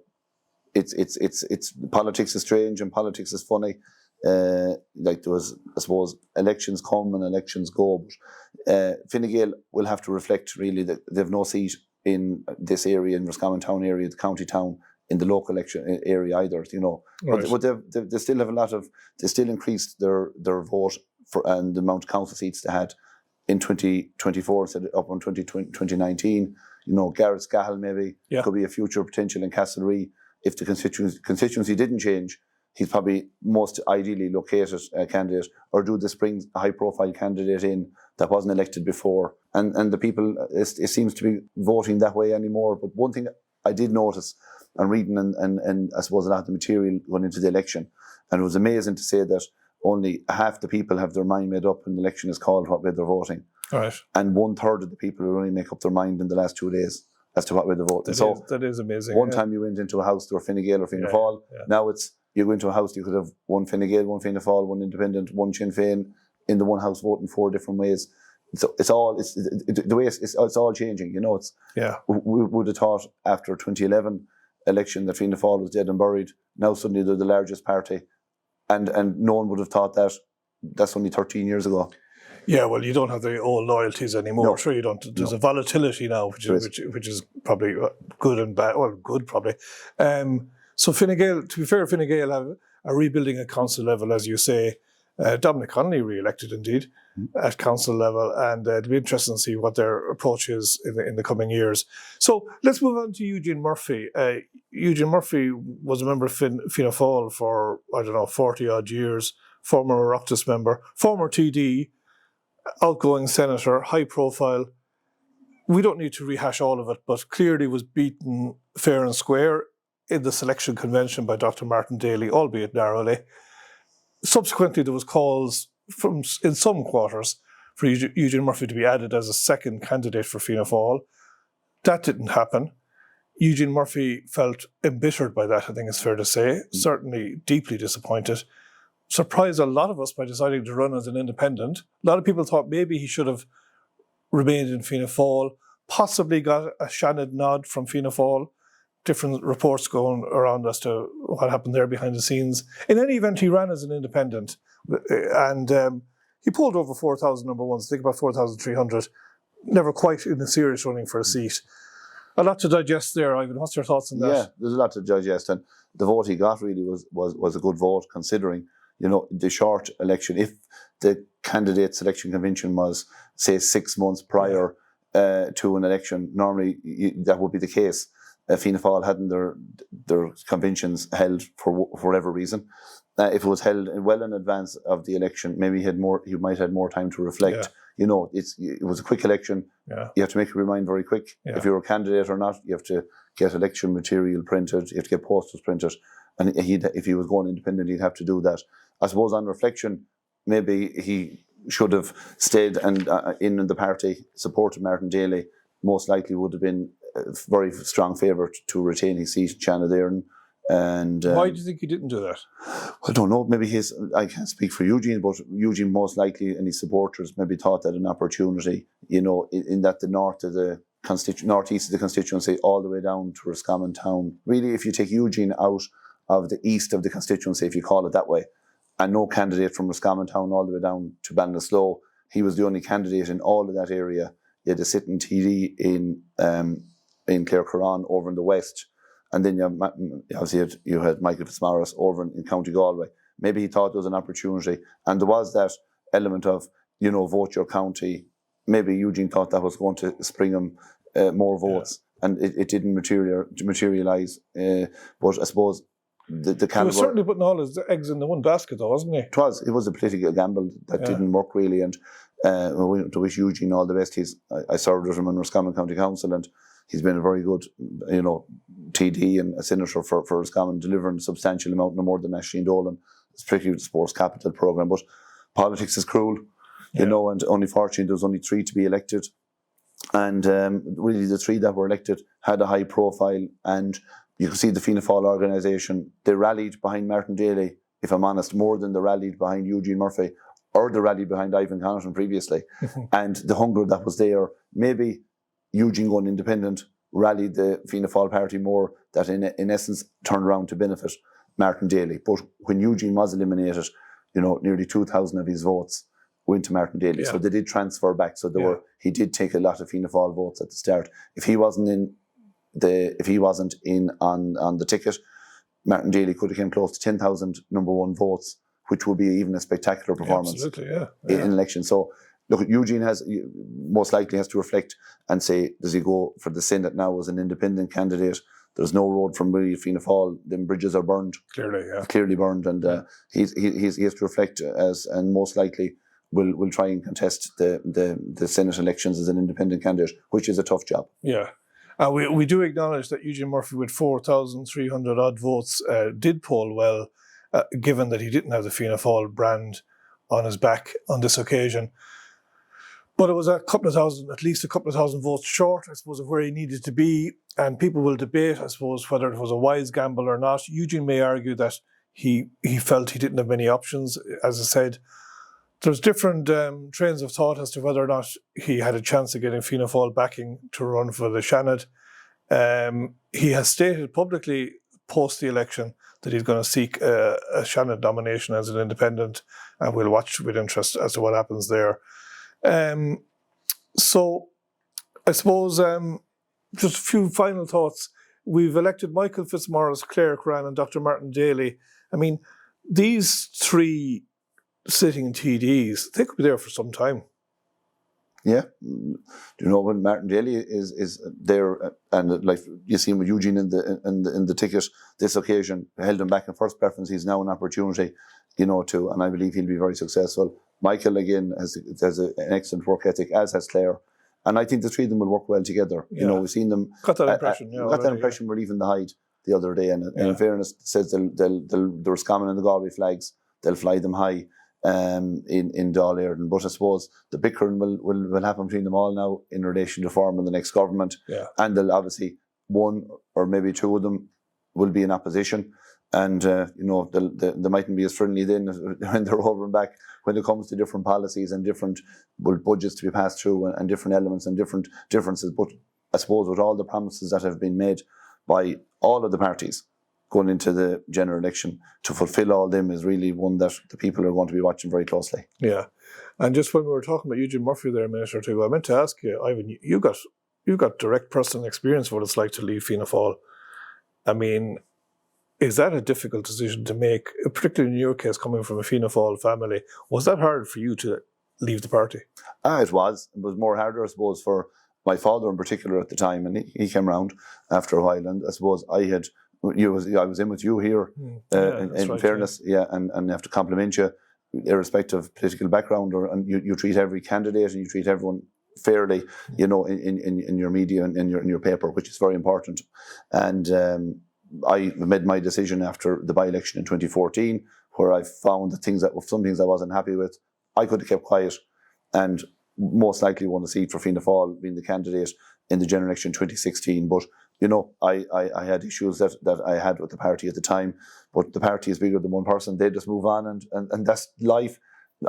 it's politics is strange and politics is funny. Like there was, I suppose, elections come and elections go. But Fine Gael will have to reflect really that they've no seat in this area, in Roscommon Town area, the county town, in the local election area either, Right. But they still have they still increased their vote and the amount of council seats they had in 2024 instead of up on 2019. Garrett's Gael maybe could be a future potential in Castlereagh if the constituency didn't change. He's probably most ideally located candidate, or do this bring a high-profile candidate in that wasn't elected before, and the people it seems to be voting that way anymore. But one thing I did notice, and reading and I suppose a lot of the material going into the election, and it was amazing to say that only half the people have their mind made up when the election is called what way they're voting. Right. And 1/3 of the people will only make up their mind in the last 2 days as to what way they're voting. That is amazing. One time you went into a house, there were Fine Gael or Fianna Fáil. Yeah. Now you go into a house, you could have one Fine Gael, one Fianna Fáil, one Independent, one Sinn Féin in the one house voting 4 different ways. So it's all changing. We would have thought after 2011 election that Fianna Fáil was dead and buried. Now suddenly they're the largest party, and no one would have thought that. That's only 13 years ago. Yeah, well, you don't have the old loyalties anymore. No. Sure, you don't. There's No. a volatility now, which is probably good and bad. Well, good probably. So Fine Gael, to be fair, Fine Gael are rebuilding at council level, as you say. Dominic Connolly re-elected indeed at council level, and it'll be interesting to see what their approach is in the coming years. So let's move on to Eugene Murphy. Eugene Murphy was a member of Fianna Fáil for, 40 odd years, former Oireachtas member, former TD, outgoing senator, high profile. We don't need to rehash all of it, but clearly was beaten fair and square in the selection convention by Dr. Martin Daly, albeit narrowly. Subsequently, there was calls in some quarters for Eugene Murphy to be added as a second candidate for Fianna Fáil. That didn't happen. Eugene Murphy felt embittered by that, I think it's fair to say, certainly deeply disappointed. Surprised a lot of us by deciding to run as an independent. A lot of people thought maybe he should have remained in Fianna Fáil, possibly got a Shannon nod from Fianna Fáil. Different reports going around as to what happened there behind the scenes. In any event, he ran as an independent, and he pulled over 4,000 number ones, I think about 4,300, never quite in the serious running for a seat. A lot to digest there, Ivan. What's your thoughts on that? Yeah, there's a lot to digest, and the vote he got really was a good vote, considering, the short election. If the candidate selection convention was, say, 6 months prior to an election, normally that would be the case. Fianna Fáil hadn't their conventions held for whatever reason. If it was held well in advance of the election, maybe he might have had more time to reflect. Yeah. It was a quick election. Yeah. You have to make up your mind very quick. Yeah. If you're a candidate or not, you have to get election material printed, you have to get posters printed. And if he was going independent, he'd have to do that. I suppose on reflection, maybe he should have stayed and in the party, supported Martin Daly. Most likely would have been a very strong favourite to retain his seat, Shannon. And why do you think he didn't do that? I don't know. Maybe I can't speak for Eugene, but Eugene most likely and his supporters maybe thought that an opportunity, in that the northeast of the constituency, all the way down to Roscommon town. Really, if you take Eugene out of the east of the constituency, if you call it that way, and no candidate from Roscommon town all the way down to Ballinasloe, he was the only candidate in all of that area. You had a sitting TD in Kerrane over in the west. And then you had Michael Fitzmaurice over in County Galway. Maybe he thought there was an opportunity. And there was that element of, vote your county. Maybe Eugene thought that was going to spring him more votes. Yeah. And it didn't materialise. But I suppose the he was certainly putting all his eggs in the one basket, though, wasn't he? It was a political gamble that didn't work really. And we want to wish Eugene all the best. I served with him in Roscommon County Council, and he's been a very good, TD and a senator for Roscommon, delivering a substantial amount, no more than Ashley and Dolan, particularly with the Sports Capital programme. But politics is cruel, and only fortunately there was only 3 to be elected. And really the 3 that were elected had a high profile, and you can see the Fianna Fáil organisation, they rallied behind Martin Daly, if I'm honest, more than they rallied behind Eugene Murphy or they rallied behind Ivan Connaughton previously. And the hunger that was there, maybe Eugene going independent rallied the Fianna Fáil party more, that in essence turned around to benefit Martin Daly. But when Eugene was eliminated, nearly 2,000 of his votes went to Martin Daly. Yeah. So they did transfer back. So he did take a lot of Fianna Fáil votes at the start. If he wasn't in on the ticket, Martin Daly could have came close to 10,000 number one votes, which would be even a spectacular performance in an election. So look, Eugene most likely has to reflect and say, does he go for the Senate now as an independent candidate? There's no road from really Fianna Fáil. Then bridges are burned. Clearly burned. And he has to reflect and most likely will try and contest the Senate elections as an independent candidate, which is a tough job. Yeah. We do acknowledge that Eugene Murphy, with 4,300 odd votes, did poll well, given that he didn't have the Fianna Fáil brand on his back on this occasion. But it was at least a couple of thousand votes short, I suppose, of where he needed to be. And people will debate, I suppose, whether it was a wise gamble or not. Eugene may argue that he felt he didn't have many options. As I said, there's different trains of thought as to whether or not he had a chance of getting Fianna Fáil backing to run for the Shannon. He has stated publicly post the election that he's going to seek a Shannon nomination as an independent, and we'll watch with interest as to what happens there. So I suppose just a few final thoughts. We've elected Michael Fitzmaurice, Claire Kerrane and Dr. Martin Daly. I mean, these three sitting TDs, they could be there for some time. Yeah, you know, when Martin Daly is there, and like you see him with Eugene in the ticket this occasion, held him back in first preference. He's now an opportunity, you know, and I believe he'll be very successful. Michael again has an excellent work ethic, as has Claire, and I think the three of them will work well together. Yeah. You know, we've seen them. Got that impression. That impression. We're leaving the Hyde the other day, and in fairness, says the Roscommon and the Galway flags, they'll fly them high. In Dáil Éireann, but I suppose the bickering will happen between them all now in relation to forming the next government, and they'll obviously one or maybe two of them will be in opposition, and you know they mightn't be as friendly then when they're over and back when it comes to different policies and different budgets to be passed through and different elements and different differences. But I suppose with all the promises that have been made by all of the parties going into the general election, to fulfil all them is really one that the people are going to be watching very closely. Yeah, and just when we were talking about Eugene Murphy there a minute or two ago, I meant to ask you, Ivan, you've got direct personal experience of what it's like to leave Fianna Fáil. I mean, is that a difficult decision to make, particularly in your case, coming from a Fianna Fáil family? Was that hard for you to leave the party? It was. It was more harder, I suppose, for my father in particular at the time, and he came round after a while, and I suppose I was in with you here, in right, fairness, and I have to compliment you, irrespective of political background, and you treat every candidate and you treat everyone fairly, you know, in your media and in your paper, which is very important. And I made my decision after the by-election in 2014, where I found that some things I wasn't happy with, I could have kept quiet, and most likely won a seat for Fianna Fáil being the candidate in the general election in 2016, but you know, I had issues that I had with the party at the time, but the party is bigger than one person. They just move on, and that's life.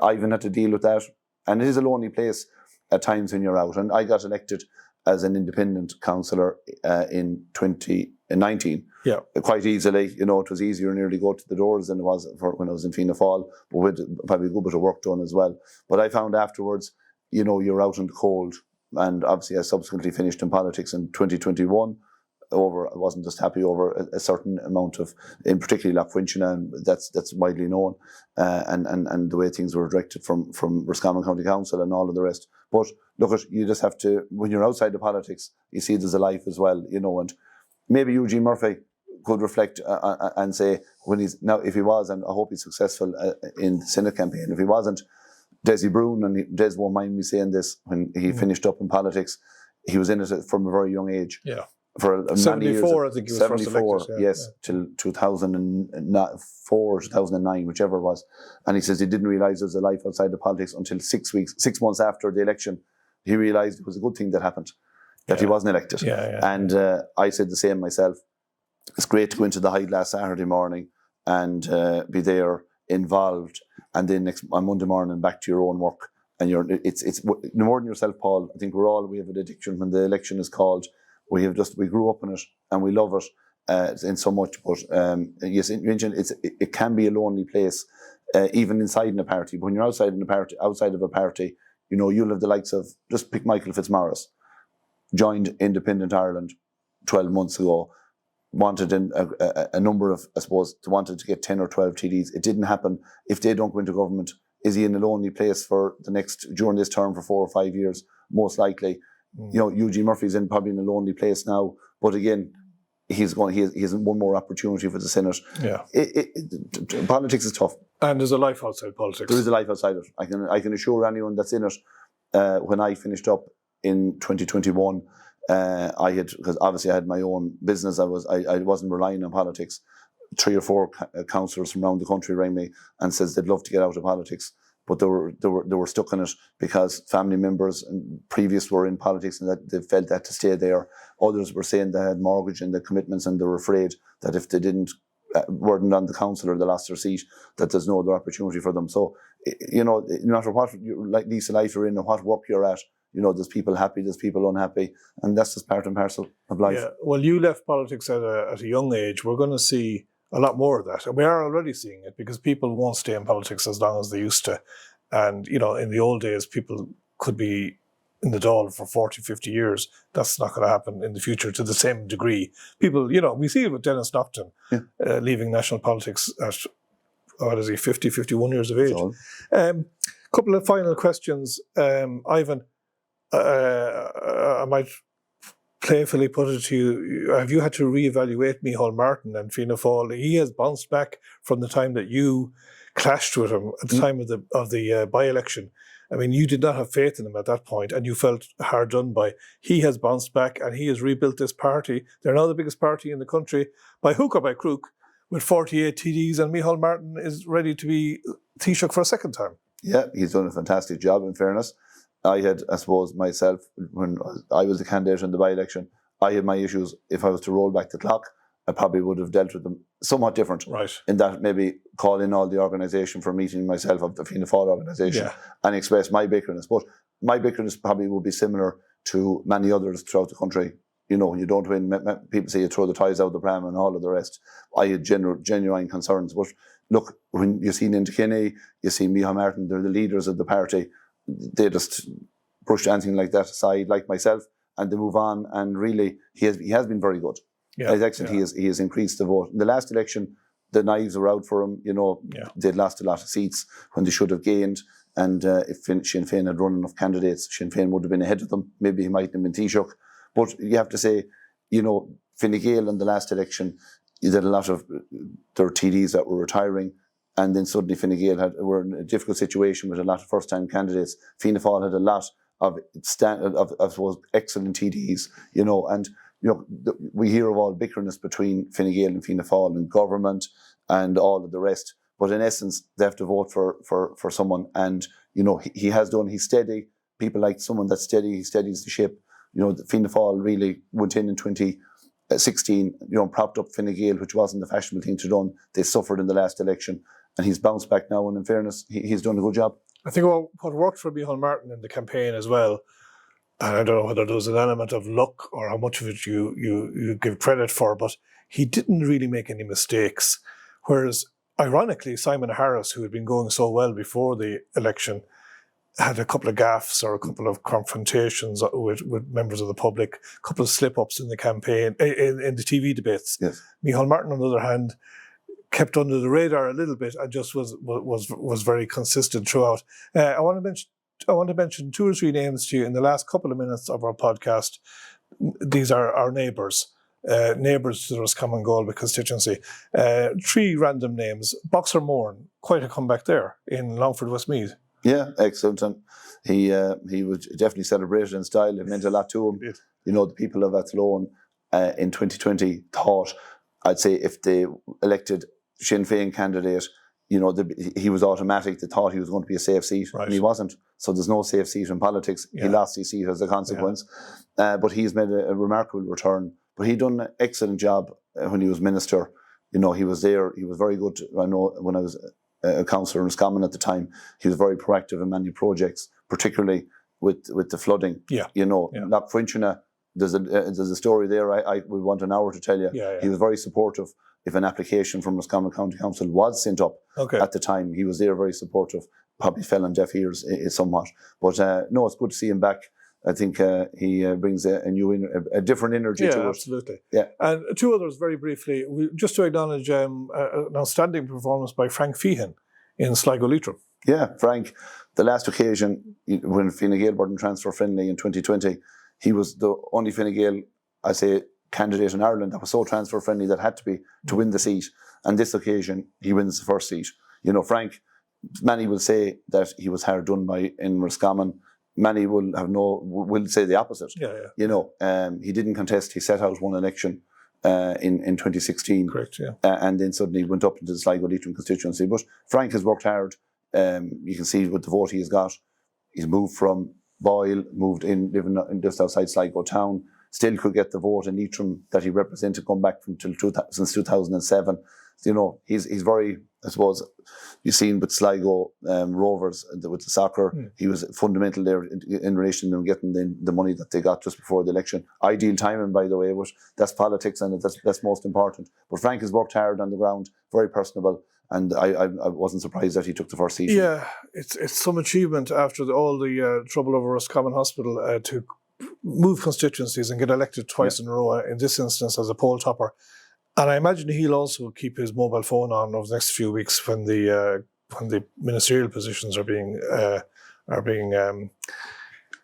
I even had to deal with that, and it is a lonely place at times when you're out. And I got elected as an independent councillor in 2019. Yeah, quite easily. You know, it was easier nearly go to the doors than it was when I was in Fianna Fáil, but with probably a good bit of work done as well. But I found afterwards, you know, you're out in the cold, and obviously I subsequently finished in politics in 2021. I wasn't just happy over a certain amount of, in particularly Lough-Finchina, and that's widely known, and the way things were directed from Roscommon County Council and all of the rest. But look, you just have to, when you're outside the politics, you see there's a life as well, you know. And maybe Eugene Murphy could reflect and say, when he's now, if he was, and I hope he's successful in the Senate campaign. If he wasn't, Desi Brune, and Des won't mind me saying this, when he finished up in politics, he was in it from a very young age. Yeah. For 74, I think he was 74, first elected, till 2004, 2009, whichever it was. And he says he didn't realise there was a life outside of politics until 6 months after the election. He realised it was a good thing that happened, that he wasn't elected. And I said the same myself. It's great to go into the Hyde last Saturday morning and be there involved, and then on Monday morning back to your own work. And it's more than yourself, Paul. I think we have an addiction when the election is called. We grew up in it and we love it in so much. But yes, you mentioned it can be a lonely place, even inside a party. But when you're outside of a party, you know, you'll have the likes of, just pick Michael Fitzmaurice, joined Independent Ireland 12 months ago, wanted a number of, I suppose, wanted to get 10 or 12 TDs. It didn't happen. If they don't go into government, is he in a lonely place during this term for 4 or 5 years? Most likely. You know, Eugene Murphy's probably in a lonely place now, but again, he has one more opportunity for the Senate. Yeah, politics is tough, and there's a life outside politics. There is a life outside it. I can assure anyone that's in it. When I finished up in 2021, because obviously I had my own business. I wasn't relying on politics. 3 or 4 councillors from around the country rang me and says they'd love to get out of politics, but they were stuck in it because family members and previous were in politics and that they felt that to stay there. Others were saying they had mortgage and the commitments, and they were afraid that if they weren't on the council or they lost their seat, that there's no other opportunity for them. So, you know, no matter what lease of life you're in or what work you're at, you know, there's people happy, there's people unhappy, and that's just part and parcel of life. Yeah. Well, you left politics at a young age. We're going to see a lot more of that. And we are already seeing it because people won't stay in politics as long as they used to. And, you know, in the old days, people could be in the Dáil for 40, 50 years. That's not going to happen in the future to the same degree. People, we see it with Dennis Naughton leaving national politics at, 50, 51 years of age. Couple of final questions. Ivan, I might playfully put it to you, have you had to reevaluate Micheál Martin and Fianna Fáil? He has bounced back from the time that you clashed with him at the time of the by-election. I mean, you did not have faith in him at that point, and you felt hard done by. He has bounced back, and he has rebuilt this party. They're now the biggest party in the country, by hook or by crook, with 48 TDs, and Micheál Martin is ready to be Taoiseach for a second time. Yeah, he's done a fantastic job, in fairness. I had, I suppose, myself, when I was the candidate in the by-election, I had my issues. If I was to roll back the clock, I probably would have dealt with them somewhat different. Right. In that, maybe call in all the organisation for meeting myself of the Fianna Fáil organisation and express my bickerness. But my bickerness probably would be similar to many others throughout the country. You don't win. People say you throw the toys out the pram and all of the rest. I had genuine concerns. But look, when you see Ninta Kinney, you see Micheál Martin, they're the leaders of the party. They just brush anything like that aside, like myself, and they move on. And really, he has been very good. He has increased the vote. In the last election, the knives were out for him. They'd lost a lot of seats when they should have gained. And if Sinn Féin had run enough candidates, Sinn Féin would have been ahead of them. Maybe he might have been Taoiseach. But you have to say, Fine Gael in the last election, you did a lot of their TDs that were retiring. And then suddenly Fine Gael were in a difficult situation with a lot of first-time candidates. Fianna Fáil had a lot of excellent TDs, and we hear of all bickerness between Fine Gael and Fianna Fáil and government and all of the rest. But in essence, they have to vote for someone. And, he has done, he's steady. People like someone that's steady, he steadies the ship. Fianna Fáil really went in 2016, propped up Fine Gael, which wasn't the fashionable thing to do. They suffered in the last election. And he's bounced back now, and in fairness, he's done a good job. I think what worked for Micheál Martin in the campaign as well, and I don't know whether there was an element of luck or how much of it you give credit for, but he didn't really make any mistakes. Whereas, ironically, Simon Harris, who had been going so well before the election, had a couple of gaffes or a couple of confrontations with members of the public, a couple of slip-ups in the campaign, in the TV debates. Yes. Micheál Martin, on the other hand, kept under the radar a little bit and just was very consistent throughout. I want to mention 2 or 3 names to you in the last couple of minutes of our podcast. These are our neighbours to the Roscommon-Galway constituency. 3 random names. Boxer Moran, quite a comeback there in Longford Westmeath. Yeah, excellent. And he was definitely celebrated in style. It meant a lot to him. The people of Athlone in 2020 thought, I'd say, if they elected Sinn Féin candidate, he was automatic. They thought he was going to be a safe seat, and he wasn't. So there's no safe seat in politics. He lost his seat as a consequence. But he's made a remarkable return. But he done an excellent job when he was minister. He was there. He was very good. I know when I was a councillor in Roscommon at the time, he was very proactive in many projects, particularly with the flooding. Loch Frinchina, there's a story there. I would want an hour to tell you. He was very supportive. If an application from Roscommon County Council was sent up at the time, he was there very supportive. Probably fell on deaf ears somewhat. But no, it's good to see him back. I think he brings a different energy to it. Absolutely. Yeah. And 2 others, very briefly, just to acknowledge an outstanding performance by Frank Feehan in Sligo Leitrim. Yeah, Frank, the last occasion when Fine Gael were transfer friendly in 2020, he was the only Fine Gael, I say, candidate in Ireland that was so transfer friendly that had to be to win the seat. And this occasion, he wins the first seat. Frank, many will say that he was hard done by in Roscommon. Many will say the opposite. He didn't contest. He set out one election in 2016. Correct, yeah. And then suddenly went up into the Sligo Leitrim constituency. But Frank has worked hard. You can see with the vote he has got. He's moved from Boyle, moved in, living just outside Sligo town. Still could get the vote in Leitrim that he represented, come back since 2007. He's very, I suppose, you've seen with Sligo Rovers with the soccer, he was fundamental there in relation to them getting the money that they got just before the election. Ideal timing, by the way, but that's politics and that's most important. But Frank has worked hard on the ground, very personable, and I wasn't surprised that he took the first seat. Yeah, it's some achievement after all the trouble over Roscommon Hospital to move constituencies and get elected twice in a row, in this instance as a poll topper. And I imagine he'll also keep his mobile phone on over the next few weeks when the ministerial positions are being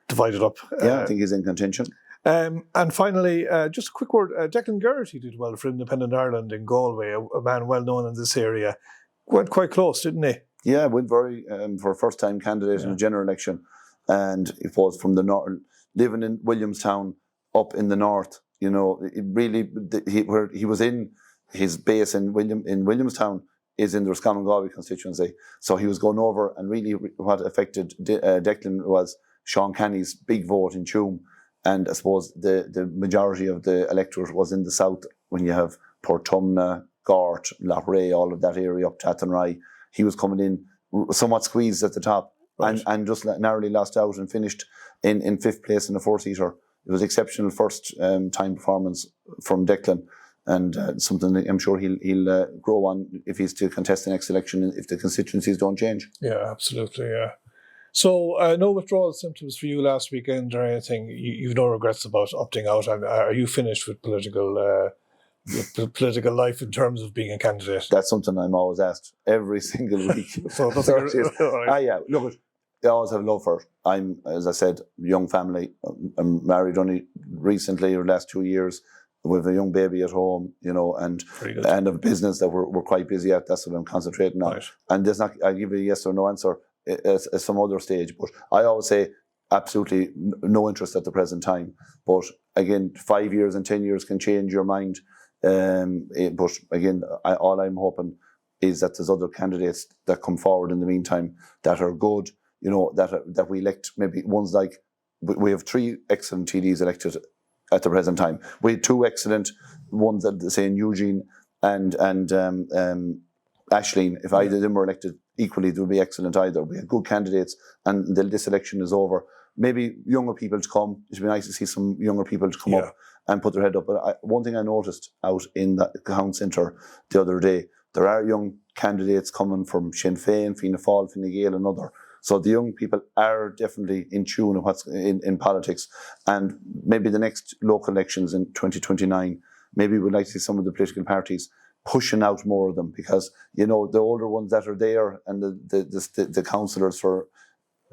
divided up. Yeah, I think he's in contention. And finally, just a quick word, Declan Geraghty did well for Independent Ireland in Galway, a man well known in this area. Went quite close, didn't he? Yeah, went very, for a first-time candidate in a general election. And it was from the north, living in Williamstown up in the north, you know, it really, where he was in, his base in Williamstown is in the Roscommon-Galway constituency. So he was going over, and really what affected Declan was Sean Kenny's big vote in Tuam. And I suppose the majority of the electorate was in the south, when you have Portumna, Gort, Loughrea, all of that area up to Athenry. He was coming in somewhat squeezed at the top, right, and just narrowly lost out and finished in fifth place in a four-seater. It was exceptional first time performance from Declan, and something that I'm sure he'll grow on if he's to contest the next election if the constituencies don't change. Yeah, absolutely, yeah. So no withdrawal symptoms for you last weekend or anything? You've no regrets about opting out? And are you finished with political life in terms of being a candidate? That's something I'm always asked every single week. So yeah, look, I always have love for it. I'm, as I said, young family. I'm married only recently, or last 2 years. We have a young baby at home, you know, and a business that we're quite busy at. That's what I'm concentrating on. Right. And there's not, I'll give you a yes or no answer at some other stage. But I always say absolutely no interest at the present time. But again, 5 years and 10 years can change your mind. But again, all I'm hoping is that there's other candidates that come forward in the meantime that are good, you know, that we elect, maybe ones like, we have 3 excellent TDs elected at the present time. We had 2 excellent ones that say in Eugene and Aisling. If either of them were elected equally, they would be excellent either. We had good candidates, and until this election is over, maybe younger people to come. It'd be nice to see some younger people to come up and put their head up. But one thing I noticed out in the Cahoon Centre the other day, there are young candidates coming from Sinn Féin, Fianna Fáil, Fine Gael and other. So the young people are definitely in tune of what's in politics. And maybe the next local elections in 2029, maybe we'd like to see some of the political parties pushing out more of them, because, you know, the older ones that are there and the councillors for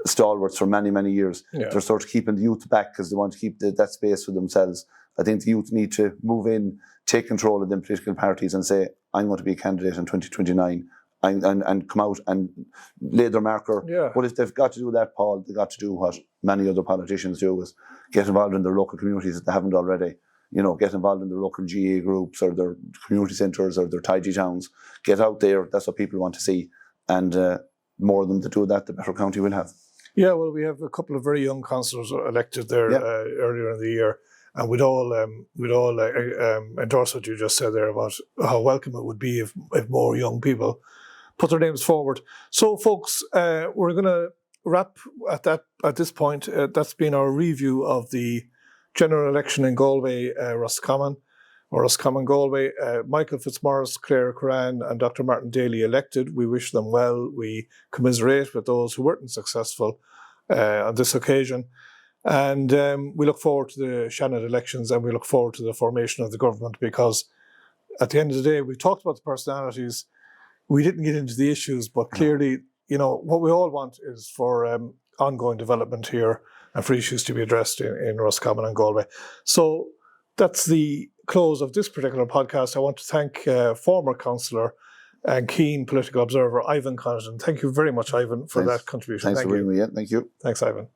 stalwarts for many, many years, they're sort of keeping the youth back because they want to keep that space for themselves. I think the youth need to move in, take control of them political parties and say, I'm going to be a candidate in 2029 and come out and lay their marker. Yeah. But if they've got to do that, Paul, they've got to do what many other politicians do, is get involved in their local communities if they haven't already. You know, get involved in their local GA groups or their community centres or their tidy towns. Get out there. That's what people want to see. And more of them to do that, the better county will have. Yeah, well, we have a couple of very young councillors elected there earlier in the year. And we'd all endorse what you just said there about how welcome it would be if more young people put their names forward. So, folks, we're going to wrap at this point. That's been our review of the general election in Galway, Roscommon-Galway. Michael Fitzmaurice, Claire Kerrane and Dr. Martin Daly elected. We wish them well. We commiserate with those who weren't successful on this occasion. And we look forward to the Shannon elections, and we look forward to the formation of the government, because at the end of the day, we talked about the personalities. We didn't get into the issues, but clearly, you know, what we all want is for ongoing development here and for issues to be addressed in Roscommon and Galway. So that's the close of this particular podcast. I want to thank former councillor and keen political observer Ivan Connaughton. Thank you very much, Ivan, for that contribution. Thanks for bringing me in. Thank you. Thanks, Ivan.